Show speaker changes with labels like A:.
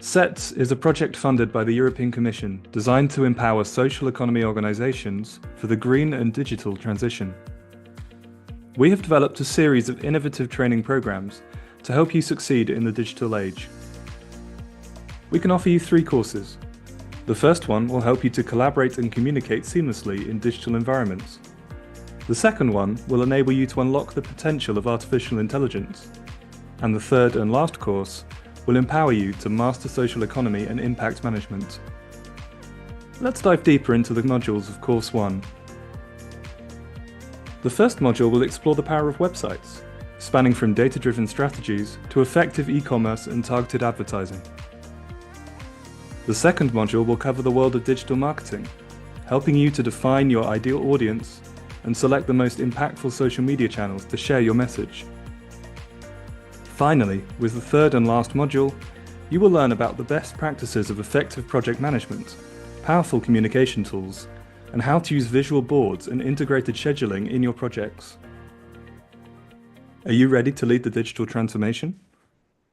A: SETS is a project funded by the European Commission designed to empower social economy organizations for the green and digital transition. We have developed a series of innovative training programs to help you succeed in the digital age. We can offer you 3 courses. The first one will help you to collaborate and communicate seamlessly in digital environments. The second one will enable you to unlock the potential of artificial intelligence. And the third and last course will empower you to master social economy and impact management. Let's dive deeper into the modules of Course 1. The first module will explore the power of websites, spanning from data-driven strategies to effective e-commerce and targeted advertising. The second module will cover the world of digital marketing, helping you to define your ideal audience and select the most impactful social media channels to share your message. Finally, with the third and last module, you will learn about the best practices of effective project management, powerful communication tools, and how to use visual boards and integrated scheduling in your projects. Are you ready to lead the digital transformation?